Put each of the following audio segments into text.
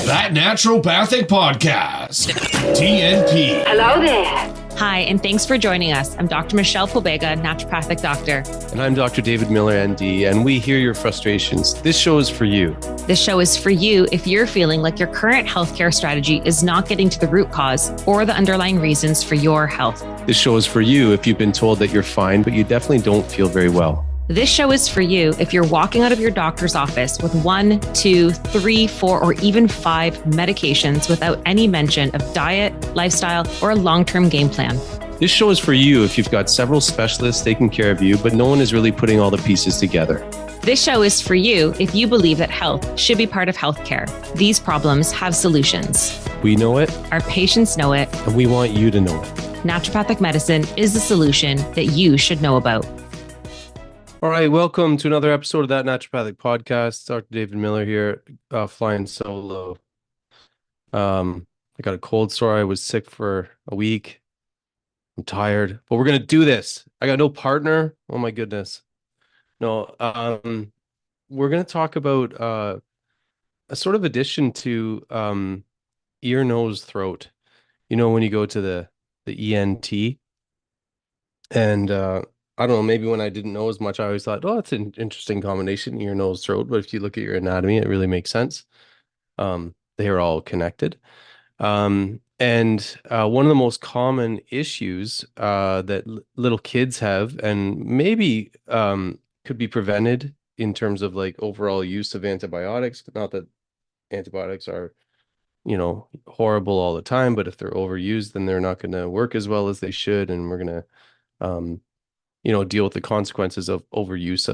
That Naturopathic Podcast. TNP. Hello there. Hi, and thanks for joining us. I'm Dr. Michelle Pobega, naturopathic doctor. And I'm Dr. David Miller, ND, and we hear your frustrations. This show is for you. This show is for you if you're feeling like your current healthcare strategy is not getting to the root cause or the underlying reasons for your health. This show is for you if you've been told that you're fine, but you definitely don't feel very well. This show is for you if you're walking out of your doctor's office with 1, 2, 3, 4, or even 5 medications without any mention of diet, lifestyle, or a long-term game plan. This show is for you if you've got several specialists taking care of you, but no one is really putting all the pieces together. This show is for you if you believe that health should be part of healthcare. These problems have solutions. We know it. Our patients know it. And we want you to know it. Naturopathic medicine is the solution that you should know about. All right, welcome to another episode of That Naturopathic Podcast. Dr. David Miller here, flying solo. I got a cold sore. I was sick for a week. I'm tired, but we're going to do this. I got no partner. Oh my goodness. No, we're going to talk about a sort of addition to ear, nose, throat. You know, when you go to the E.N.T. and I don't know, maybe when I didn't know as much, I always thought, oh, it's an interesting combination, ear, nose, throat. But if you look at your anatomy, it really makes sense. They are all connected. And one of the most common issues that little kids have, and maybe could be prevented in terms of like overall use of antibiotics. Not that antibiotics are, you know, horrible all the time, but if they're overused, then they're not going to work as well as they should. And we're going to, deal with the consequences of overuse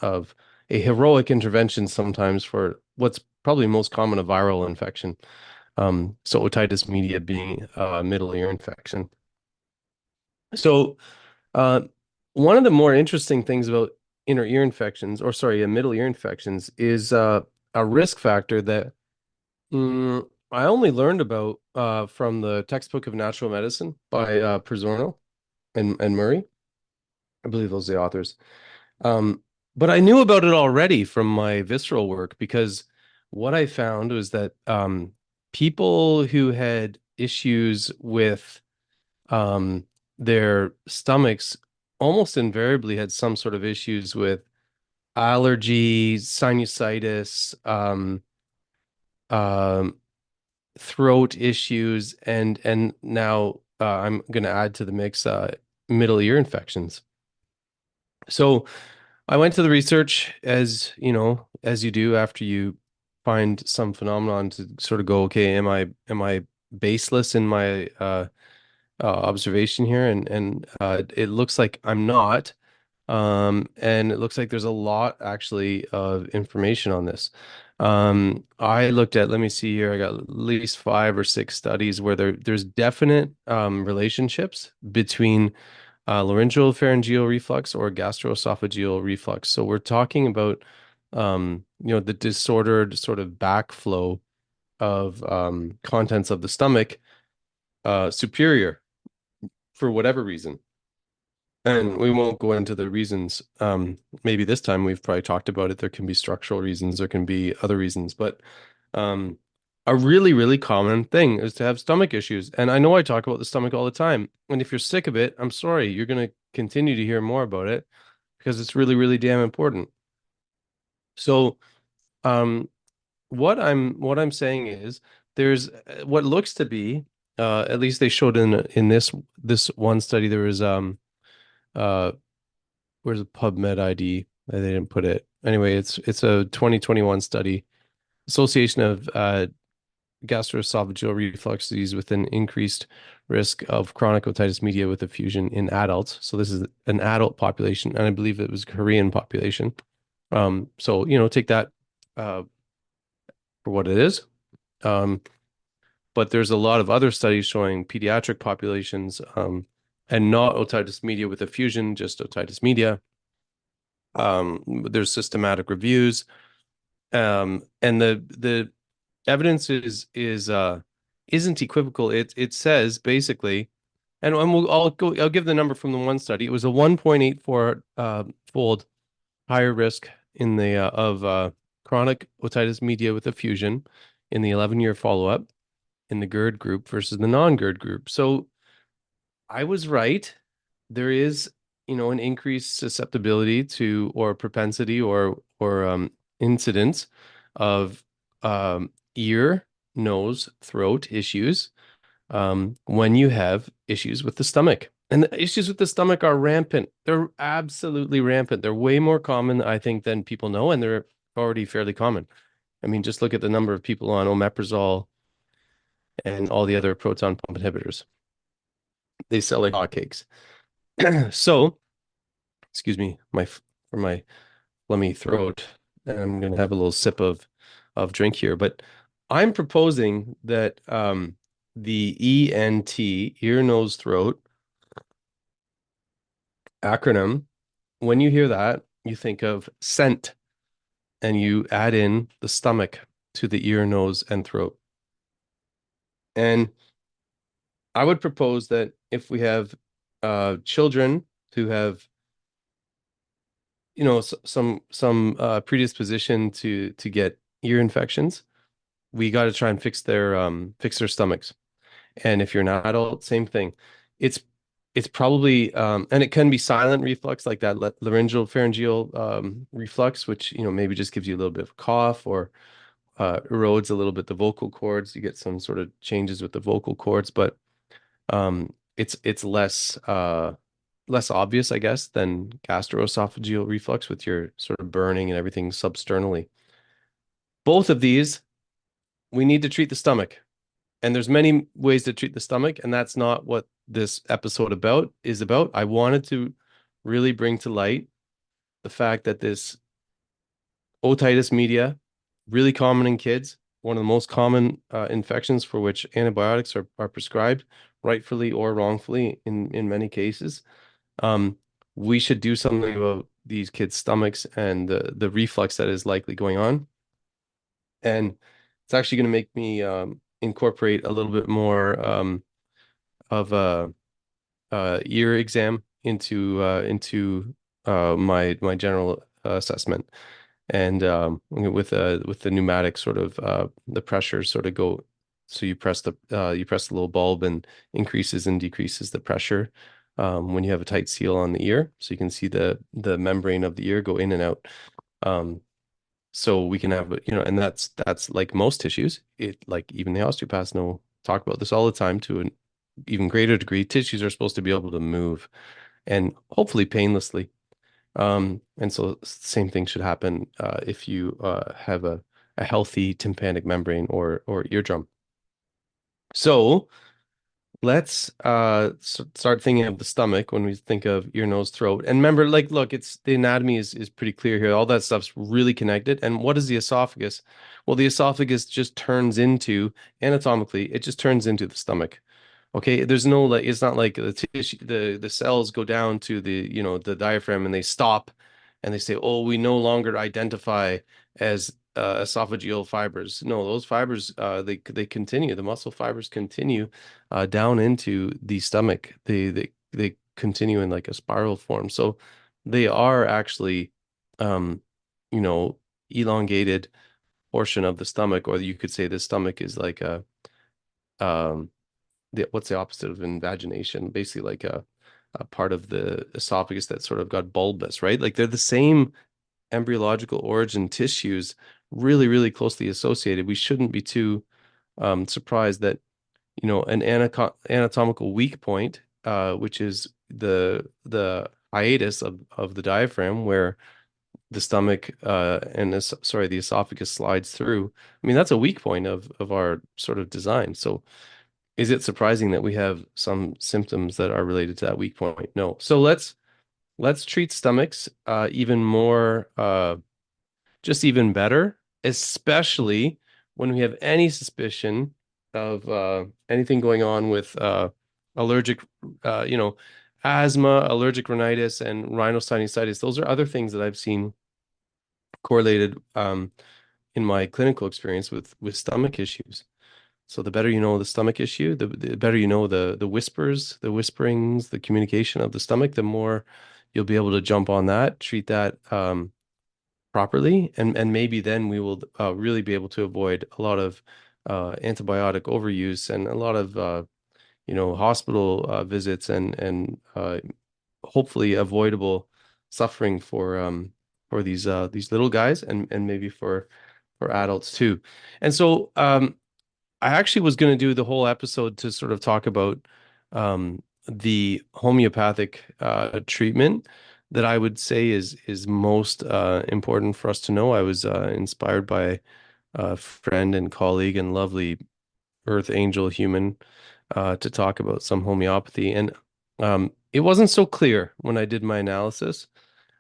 of a heroic intervention sometimes for what's probably most common, a viral infection. So otitis media being a middle ear infection. So one of the more interesting things about middle ear infections is a risk factor that I only learned about from the textbook of natural medicine by Pizzorno and Murray. I believe those are the authors. But I knew about it already from my visceral work, because what I found was that people who had issues with their stomachs almost invariably had some sort of issues with allergies, sinusitis, throat issues, and now I'm going to add to the mix middle ear infections. So I went to the research, as you do after you find some phenomenon, to sort of go, okay, am I baseless in my observation here? And it looks like I'm not. And it looks like there's a lot actually of information on this. I looked at, let me see here, I got at least 5 or 6 studies where there's definite relationships between laryngeal pharyngeal reflux or gastroesophageal reflux. So we're talking about the disordered sort of backflow of contents of the stomach superior for whatever reason. And we won't go into the reasons. Maybe this time we've probably talked about it. There can be structural reasons, there can be other reasons, but a really, really common thing is to have stomach issues. And I know I talk about the stomach all the time. And if you're sick of it, I'm sorry, you're going to continue to hear more about it because it's really, really damn important. So what I'm saying is there's what looks to be, at least they showed in this one study, there was where's the PubMed ID? They didn't put it. Anyway, it's a 2021 study, association of gastroesophageal reflux disease with an increased risk of chronic otitis media with effusion in adults. So this is an adult population, and I believe it was Korean population. So take that for what it is. But there's a lot of other studies showing pediatric populations, and not otitis media with effusion, just otitis media. There's systematic reviews, and the evidence isn't equivocal. It says basically, and I'll give the number from the one study. It was a 1.84 fold higher risk in the of chronic otitis media with effusion in the 11-year follow-up in the GERD group versus the non-GERD group. So I was right. There is, an increased susceptibility to or propensity or incidence of ear, nose, throat issues when you have issues with the stomach. And the issues with the stomach are rampant. They're absolutely rampant. They're way more common, I think, than people know, and they're already fairly common. I mean, just look at the number of people on omeprazole and all the other proton pump inhibitors. They sell like hotcakes. So, excuse me, for my phlegmy throat, and I'm going to have a little sip of drink here. But I'm proposing that the E.N.T, ear, nose, throat acronym, when you hear that, you think of scent, and you add in the stomach to the ear, nose, and throat. And I would propose that if we have children who have some predisposition to get ear infections, we got to try and fix their stomachs. And if you're an adult, same thing. It's it's probably and it can be silent reflux like that laryngeal pharyngeal reflux, which maybe just gives you a little bit of cough or erodes a little bit the vocal cords. You get some sort of changes with the vocal cords, but it's less obvious, I guess, than gastroesophageal reflux with your sort of burning and everything substernally. Both of these, we need to treat the stomach. And there's many ways to treat the stomach, and that's not what this episode is about. I wanted to really bring to light the fact that this otitis media, really common in kids, one of the most common infections for which antibiotics are prescribed, rightfully or wrongfully in many cases. We should do something about these kids' stomachs and the reflux that is likely going on. And it's actually going to make me incorporate a little bit more of a ear exam into my general assessment. And with the pneumatic sort of the pressure sort of go, so you press the little bulb and increases and decreases the pressure when you have a tight seal on the ear, so you can see the membrane of the ear go in and out. So we can have, and that's like most tissues. Like even the osteopaths talk about this all the time to an even greater degree. Tissues are supposed to be able to move and hopefully painlessly. And so same thing should happen if you have a healthy tympanic membrane or eardrum. So let's start thinking of the stomach when we think of ear, nose, throat. And remember, like, look, it's the anatomy is pretty clear here. All that stuff's really connected. And what is the esophagus? Well, the esophagus just turns into, anatomically, it just turns into the stomach. Okay, there's no like, it's not like the tissue, the cells go down to the diaphragm and they stop and they say, oh, we no longer identify as esophageal fibers. No, those fibers they continue. The muscle fibers continue down into the stomach. They continue in like a spiral form. So they are actually elongated portion of the stomach, or you could say the stomach is like a what's the opposite of invagination? Basically like a part of the esophagus that sort of got bulbous, right? Like they're the same embryological origin tissues, really, really closely associated. We shouldn't be too surprised that, an anatomical weak point, which is the hiatus of the diaphragm where the stomach the esophagus slides through. I mean, that's a weak point of our sort of design. So is it surprising that we have some symptoms that are related to that weak point? No. So let's treat stomachs even more just even better, especially when we have any suspicion of anything going on with allergic, asthma, allergic rhinitis, and rhinosinusitis. Those are other things that I've seen correlated in my clinical experience with stomach issues. So the better you know the stomach issue, the better you know the whispers, the whisperings, the communication of the stomach, the more you'll be able to jump on that, treat that properly, and maybe then we will really be able to avoid a lot of antibiotic overuse and a lot of hospital visits and hopefully avoidable suffering for these little guys and maybe for adults too. And so I actually was going to do the whole episode to sort of talk about the homeopathic treatment that I would say is most important for us to know. I was inspired by a friend and colleague and lovely earth angel human to talk about some homeopathy. And it wasn't so clear when I did my analysis.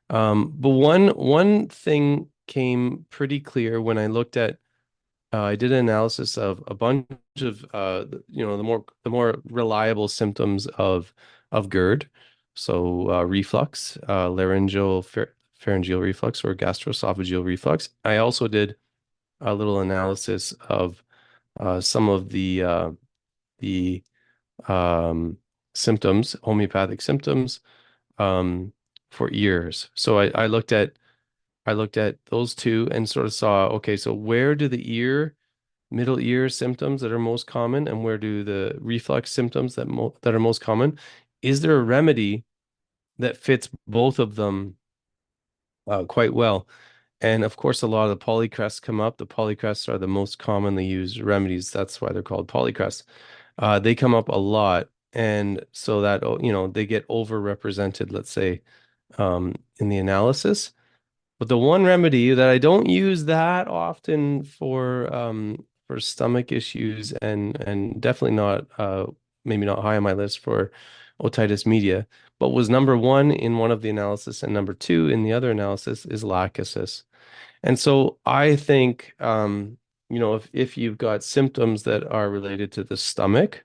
But one thing came pretty clear when I looked at I did an analysis of a bunch of the more reliable symptoms of GERD, so reflux, pharyngeal reflux or gastroesophageal reflux. I also did a little analysis of some of the symptoms, homeopathic symptoms, um, for ears. So I looked at those two and sort of saw, okay, so where do the middle ear symptoms that are most common, and where do the reflux symptoms that are most common? Is there a remedy that fits both of them quite well? And of course, a lot of the polycrests come up. The polycrests are the most commonly used remedies. That's why they're called polycrests. They come up a lot, and so that they get overrepresented, let's say, in the analysis. But the one remedy that I don't use that often for stomach issues and definitely not maybe not high on my list for otitis media, but was number one in one of the analysis and number two in the other analysis is lachesis. And so I think if you've got symptoms that are related to the stomach,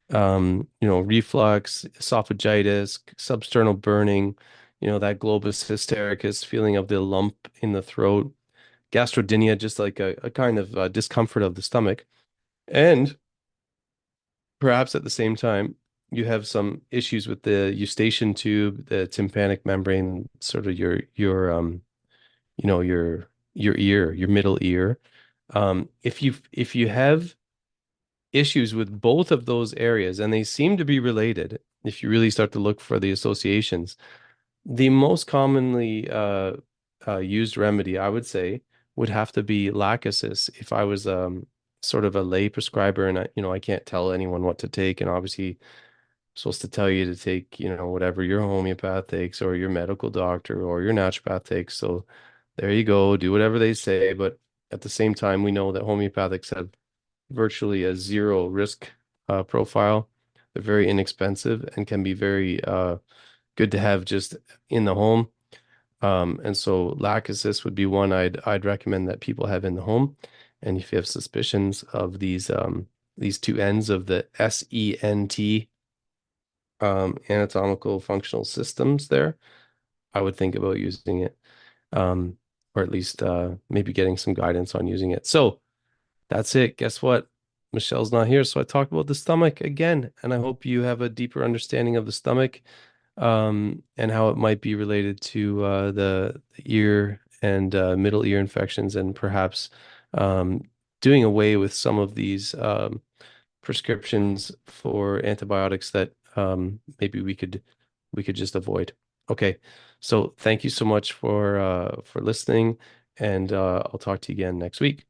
reflux, esophagitis, substernal burning, that globus hystericus feeling of the lump in the throat, gastrodynia, just like a kind of discomfort of the stomach. And perhaps at the same time, you have some issues with the eustachian tube, the tympanic membrane, sort of your ear, your middle ear. If you have issues with both of those areas, and they seem to be related, if you really start to look for the associations, the most commonly used remedy, I would say, would have to be lachesis. If I was sort of a lay prescriber and I can't tell anyone what to take, and obviously I'm supposed to tell you to take, whatever your homeopath takes or your medical doctor or your naturopath takes. So there you go, do whatever they say. But at the same time, we know that homeopathics have virtually a zero risk profile. They're very inexpensive and can be very good to have just in the home. And so lachesis would be one I'd recommend that people have in the home. And if you have suspicions of these two ends of the S.E.N.T anatomical functional systems there, I would think about using it. Or at least maybe getting some guidance on using it. So that's it. Guess what? Michelle's not here, so I talked about the stomach again, and I hope you have a deeper understanding of the stomach, and how it might be related to the ear and middle ear infections, and perhaps doing away with some of these prescriptions for antibiotics that maybe we could just avoid. Okay, so thank you so much for listening, and I'll talk to you again next week.